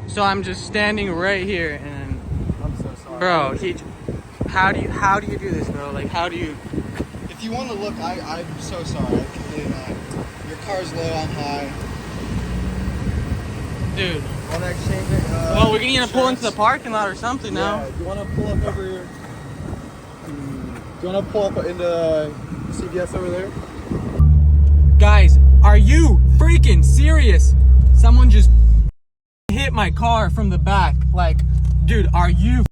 So I'm just standing right here, and I'm so sorry. bro, how do you do this, bro? Like, how do you? If you want to look, I'm so sorry. I can do that. Your car's low, I'm high. Dude. Want to exchange it? Well, we're gonna pull into the parking lot or something now. Yeah. Do you want to pull up over here? Do you want to pull up into CVS over there? Guys, are you freaking serious? Someone just hit my car from the back. Like, dude, are you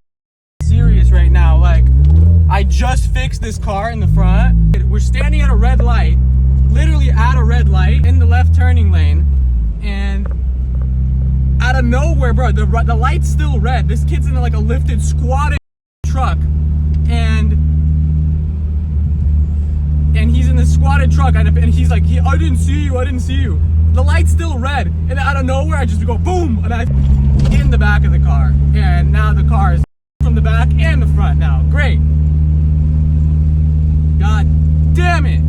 serious right now? Like, I just fixed this car in the front. We're standing at a red light, literally at a red light in the left turning lane, and out of nowhere, bro, the light's still red. This kid's in like a lifted, squatted truck, and he's in this squatted truck, and he's like, I didn't see you. The light's still red, and out of nowhere, I just go boom, and I get in the back of the car, and now the car is from the back and the front now. Great. God damn it.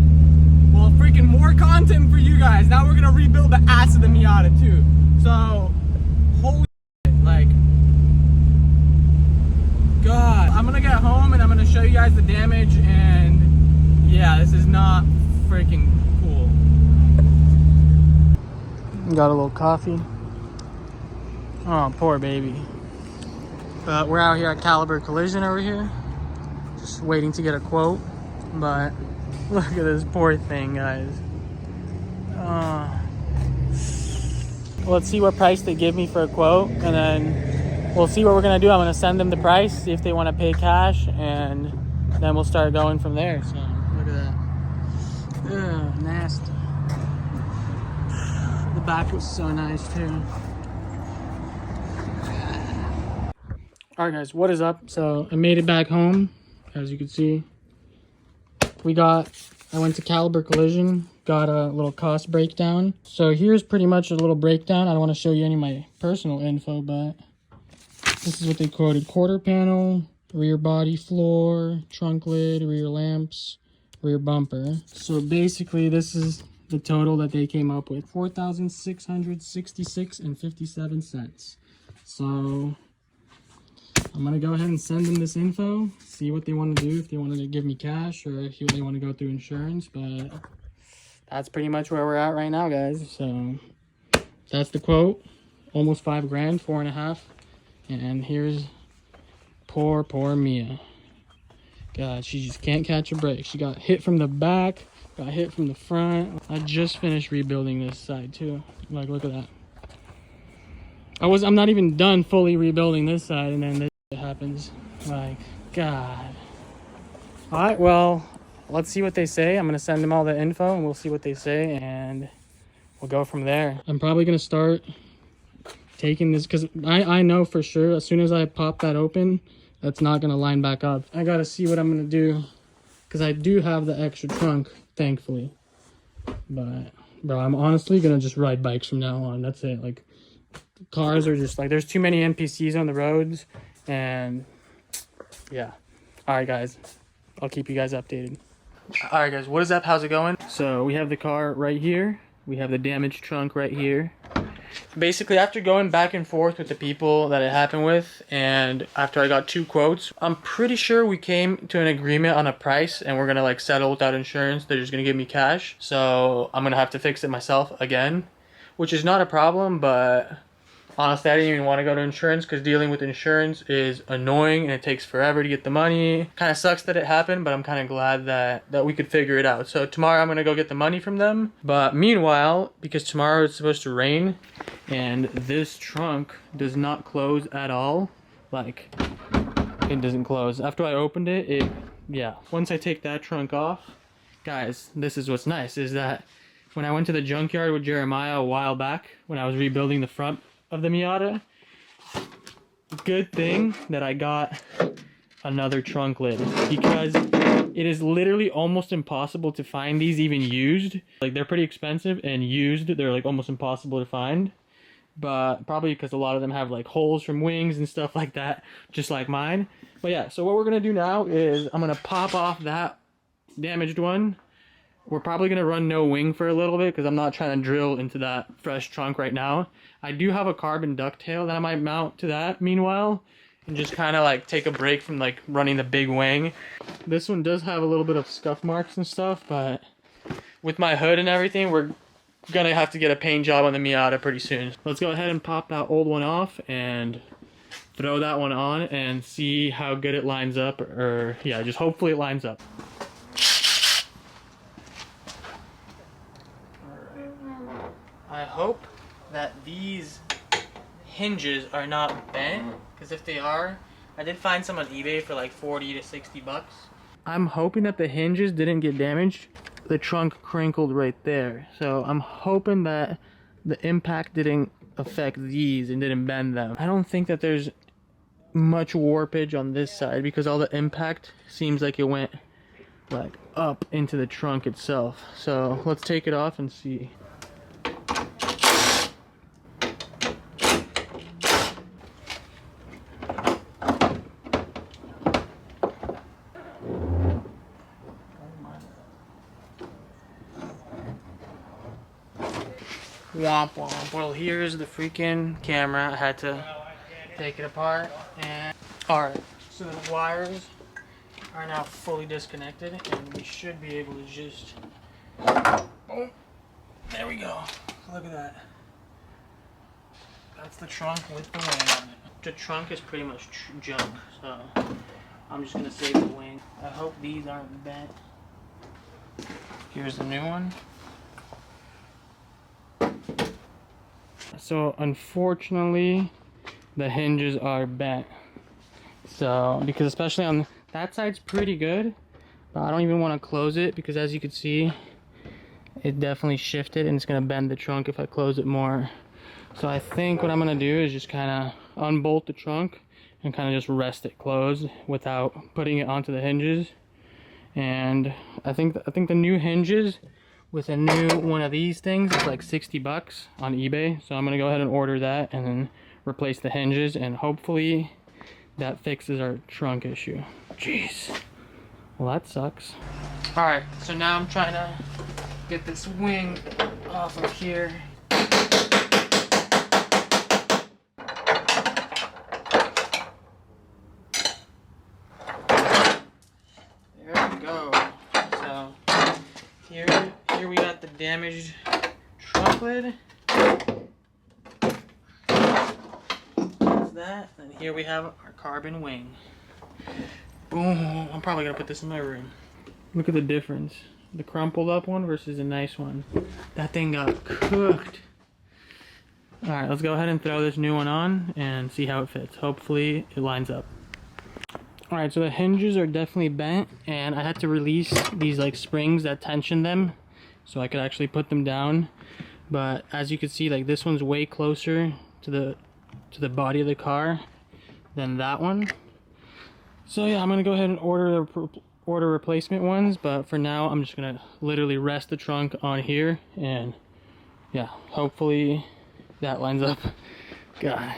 Well, freaking more content for you guys. Now we're gonna rebuild the ass of the Miata too. So, holy shit, like, God. I'm gonna get home and I'm gonna show you guys the damage, and yeah, this is not freaking cool. Got a little coffee. Oh, poor baby. But we're out here at Caliber Collision over here. Just waiting to get a quote. But look at this poor thing, guys. Let's see what price they give me for a quote, and then we'll see what we're gonna do. I'm gonna send them the price, see if they want to pay cash, and then we'll start going from there. So look at that. Ugh, nasty. The back was so nice too. Alright guys, what is up? So I made it back home, as you can see. I went to Caliber Collision, got a little cost breakdown. So here's pretty much a little breakdown. I don't want to show you any of my personal info, but this is what they quoted. Quarter panel, rear body floor, trunk lid, rear lamps, rear bumper. So basically this is the total that they came up with. $4,666.57. So I'm gonna go ahead and send them this info, see what they want to do, if they want to give me cash or if they want to go through insurance. But that's pretty much where we're at right now, guys. So that's the quote. Almost $5 grand, 4.5. And here's poor Mia. God, she just can't catch a break. She got hit from the back, got hit from the front. I just finished rebuilding this side too. Like, look at that. I'm not even done fully rebuilding this side, and then this happens. Like, God. All right, well, let's see what they say. I'm gonna send them all the info and we'll see what they say, and we'll go from there. I'm probably gonna start taking this, because I know for sure as soon as I pop that open, that's not gonna line back up. I gotta see what I'm gonna do, because I do have the extra trunk, thankfully. But bro, I'm honestly gonna just ride bikes from now on. That's it. Like, cars are just like, there's too many NPCs on the roads, and yeah. All right guys, I'll keep you guys updated. All right guys, what is up? How's it going? So we have the car right here, we have the damaged trunk right here. Basically, after going back and forth with the people that it happened with, and after I got 2 quotes, I'm pretty sure we came to an agreement on a price, and we're gonna like settle without insurance. They're just gonna give me cash, so I'm gonna have to fix it myself again, which is not a problem. But honestly, I didn't even want to go to insurance, because dealing with insurance is annoying and it takes forever to get the money. Kind of sucks that it happened, but I'm kind of glad that we could figure it out. So tomorrow I'm going to go get the money from them. But meanwhile, because tomorrow it's supposed to rain and this trunk does not close at all, like, it doesn't close. After I opened it, yeah. Once I take that trunk off, guys, this is what's nice, is that when I went to the junkyard with Jeremiah a while back, when I was rebuilding the front of the Miata, good thing that I got another trunk lid, because it is literally almost impossible to find these even used. Like, they're pretty expensive, and used they're like almost impossible to find. But probably because a lot of them have like holes from wings and stuff like that, just like mine. But yeah, so what we're gonna do now is I'm gonna pop off that damaged one, we're probably gonna run no wing for a little bit because I'm not trying to drill into that fresh trunk right now. I do have a carbon ducktail that I might mount to that meanwhile, and just kind of like take a break from like running the big wing. This one does have a little bit of scuff marks and stuff, but with my hood and everything, we're gonna have to get a paint job on the Miata pretty soon. Let's go ahead and pop that old one off and throw that one on and see how good it lines up, or yeah, just hopefully it lines up. I hope that these hinges are not bent, because if they are, I did find some on eBay for like 40 to 60 bucks. I'm hoping that the hinges didn't get damaged. The trunk crinkled right there, so I'm hoping that the impact didn't affect these and didn't bend them. I don't think that there's much warpage on this side because all the impact seems like it went like up into the trunk itself. So let's take it off and see. Womp womp. Well, here's the freaking camera. I had to take it apart. And alright, so the wires are now fully disconnected, and we should be able to just... Oh, there we go. Look at that. That's the trunk with the wing on it. The trunk is pretty much junk, so I'm just gonna save the wing. I hope these aren't bent. Here's the new one. So unfortunately the hinges are bent, so because especially on that side's pretty good, but I don't even want to close it because as you can see it definitely shifted and it's going to bend the trunk if I close it more. So I think what I'm going to do is just kind of unbolt the trunk and kind of just rest it closed without putting it onto the hinges. And I think the new hinges with a new one of these things is like 60 bucks on eBay, so I'm gonna go ahead and order that and then replace the hinges, and hopefully that fixes our trunk issue. Jeez, well that sucks. All right, so now I'm trying to get this wing off of here. There we go. So here we got the damaged trunk lid. That's that. And here we have our carbon wing. Boom. I'm probably gonna put this in my room. Look at the difference. The crumpled up one versus a nice one. That thing got cooked. Alright, let's go ahead and throw this new one on and see how it fits. Hopefully it lines up. Alright, so the hinges are definitely bent, and I had to release these like springs that tension them so I could actually put them down. But as you can see, like this one's way closer to the body of the car than that one. So yeah, I'm gonna go ahead and order replacement ones, but for now I'm just gonna literally rest the trunk on here, and yeah, hopefully that lines up. God.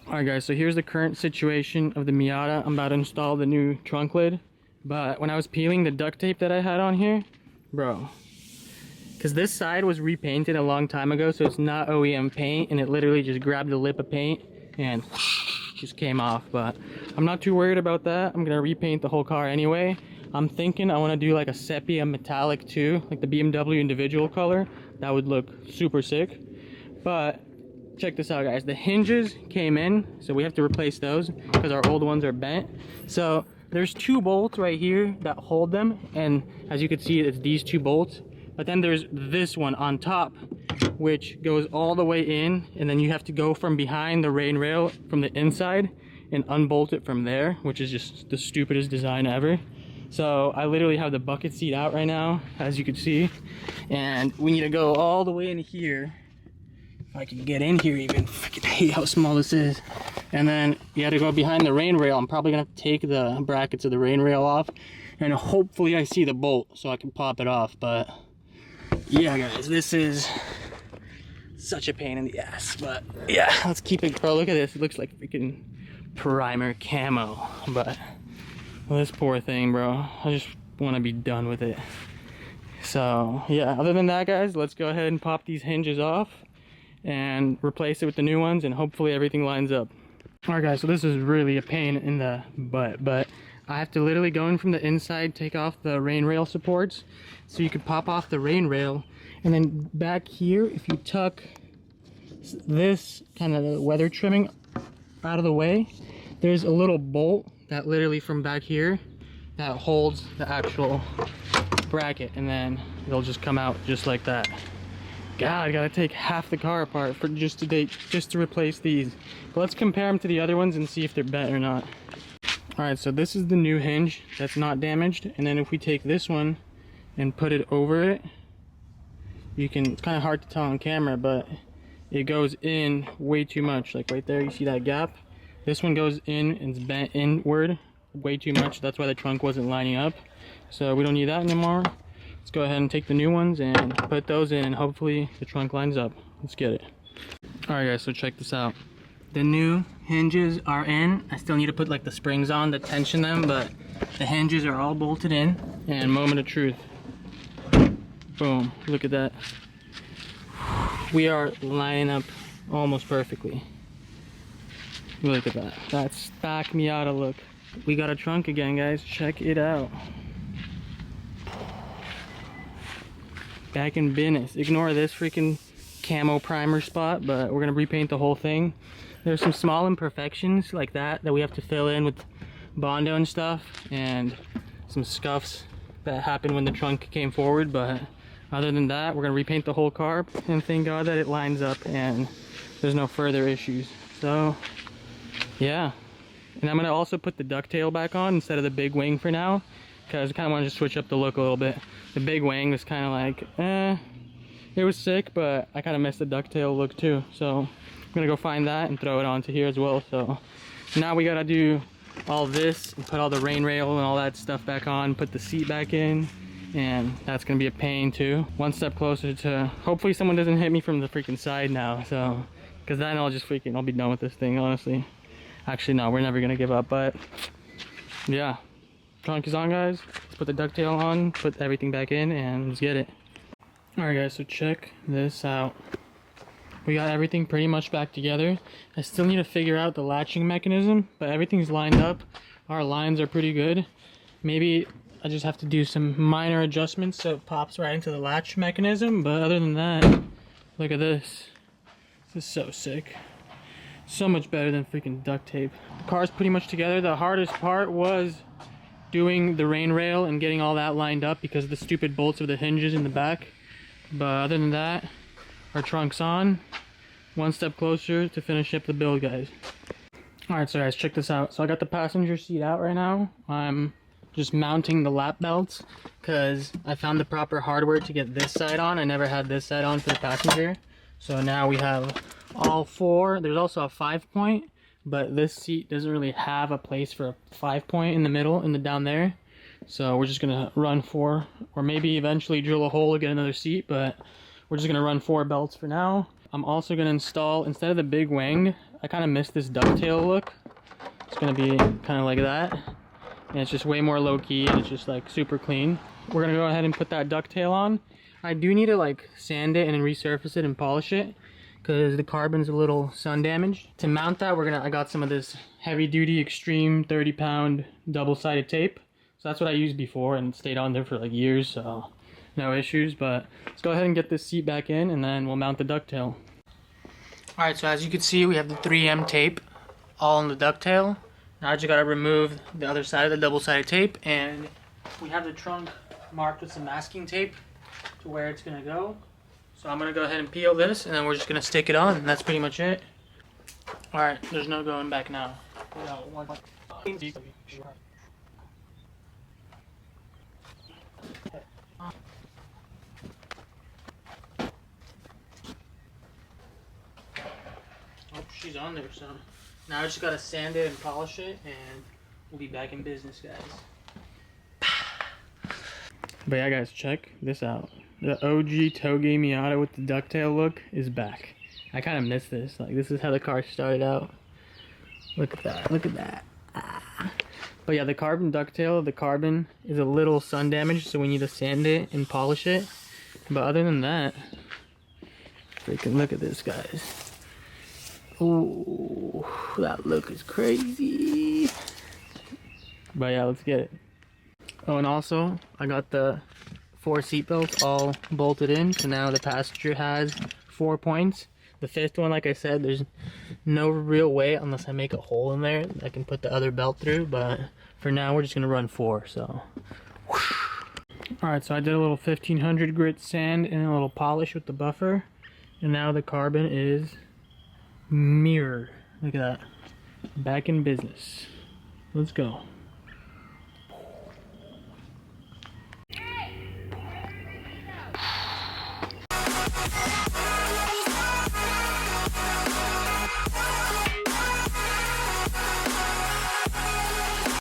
Alright guys, so here's the current situation of the Miata. I'm about to install the new trunk lid, but when I was peeling the duct tape that I had on here, bro, because this side was repainted a long time ago, so it's not OEM paint, and it literally just grabbed the lip of paint and just came off. But I'm not too worried about that. I'm gonna repaint the whole car anyway. I'm thinking I want to do like a sepia metallic too, like the BMW individual color. That would look super sick. But check this out guys, the hinges came in, so we have to replace those because our old ones are bent. So there's two bolts right here that hold them, and as you can see it's these two bolts, but then there's this one on top which goes all the way in, and then you have to go from behind the rain rail from the inside and unbolt it from there, which is just the stupidest design ever. So I literally have the bucket seat out right now, as you can see, and we need to go all the way in here. If I can get in here even. Freaking hate how small this is. And then you had to go behind the rain rail. I'm probably gonna have to take the brackets of the rain rail off, and hopefully I see the bolt so I can pop it off. But yeah guys, this is such a pain in the ass. But yeah, let's keep it. Bro, look at this. It looks like freaking primer camo. But well, this poor thing, bro, I just want to be done with it. So yeah, other than that, guys, let's go ahead and pop these hinges off and replace it with the new ones, and hopefully everything lines up. All right, guys, so this is really a pain in the butt, but I have to literally go in from the inside, take off the rain rail supports, so you can pop off the rain rail, and then back here, if you tuck this kind of weather trimming out of the way, there's a little bolt that literally from back here that holds the actual bracket, and then it'll just come out just like that. God, I gotta take half the car apart for just to replace these. But let's compare them to the other ones and see if they're better or not. All right, so this is the new hinge that's not damaged, and then if we take this one and put it over it, you can, it's kind of hard to tell on camera, but it goes in way too much. Like right there, you see that gap? This one goes in and it's bent inward way too much. That's why the trunk wasn't lining up. So we don't need that anymore. Let's go ahead and take the new ones and put those in, and hopefully the trunk lines up. Let's get it. All right, guys, so check this out. The new hinges are in. I still need to put like the springs on to tension them, but the hinges are all bolted in. And moment of truth. Boom, look at that. We are lining up almost perfectly. Look at that. That's stock Miata look. We got a trunk again, guys. Check it out. Back in business. Ignore this freaking camo primer spot, but we're gonna repaint the whole thing. There's some small imperfections like that we have to fill in with Bondo and stuff, and some scuffs that happened when the trunk came forward, but other than that, we're gonna repaint the whole car, and thank God that it lines up and there's no further issues. So yeah, and I'm gonna also put the ducktail back on instead of the big wing for now, because I kind of want to just switch up the look a little bit. The big wing was kind of like, it was sick, but I kind of missed the ducktail look too. So I'm gonna go find that and throw it onto here as well. So now we gotta do all this and put all the rain rail and all that stuff back on, put the seat back in, and that's gonna be a pain too. One step closer to hopefully someone doesn't hit me from the freaking side now. So, because then I'll be done with this thing, honestly. Actually, no, we're never gonna give up, but yeah. Trunk is on, guys. Let's put the ducktail on, put everything back in, and let's get it. Alright, guys, so check this out. We got everything pretty much back together. I still need to figure out the latching mechanism, but everything's lined up. Our lines are pretty good. Maybe I just have to do some minor adjustments so it pops right into the latch mechanism, but other than that, look at this. This is so sick. So much better than freaking duct tape. The car's pretty much together. The hardest part was doing the rain rail and getting all that lined up because of the stupid bolts of the hinges in the back. But other than that, our trunk's on. One step closer to finish up the build, guys. Alright, so guys, check this out. So I got the passenger seat out right now. I'm just mounting the lap belts because I found the proper hardware to get this side on. I never had this side on for the passenger. So now we have all four. There's also a 5-point. But this seat doesn't really have a place for a 5-point in the middle and down there. So we're just gonna run 4, or maybe eventually drill a hole to get another seat, but we're just gonna run 4 belts for now. I'm also gonna install, instead of the big wing, I kind of missed this ducktail look. It's gonna be kind of like that. And it's just way more low-key and it's just like super clean. We're gonna go ahead and put that ducktail on. I do need to like sand it and resurface it and polish it, because the carbon's a little sun damaged. To mount that, I got some of this heavy duty extreme 30-pound double-sided tape. So that's what I used before and it stayed on there for like years, so no issues. But let's go ahead and get this seat back in and then we'll mount the ducktail. Alright, so as you can see, we have the 3M tape all on the ducktail. Now I just gotta remove the other side of the double-sided tape, and we have the trunk marked with some masking tape to where it's gonna go. So I'm gonna go ahead and peel this, and then we're just gonna stick it on, and that's pretty much it. All right, there's no going back now. Oh, she's on there, so now I just gotta sand it and polish it, and we'll be back in business, guys. But yeah, guys, check this out. The OG Toge Miata with the ducktail look is back. I kind of miss this. Like, this is how the car started out. Look at that. Look at that. Ah. But yeah, the carbon ducktail, the carbon is a little sun damaged, so we need to sand it and polish it. But other than that, freaking look at this, guys. Oh, that look is crazy. But yeah, let's get it. Oh, and also, I got the 4 seat belts all bolted in, so now the passenger has 4 points. The 5th one, like I said, there's no real way, unless I make a hole in there, I can put the other belt through, but for now we're just gonna run 4, so. Alright, so I did a little 1500 grit sand and a little polish with the buffer, and now the carbon is mirrored. Look at that. Back in business. Let's go.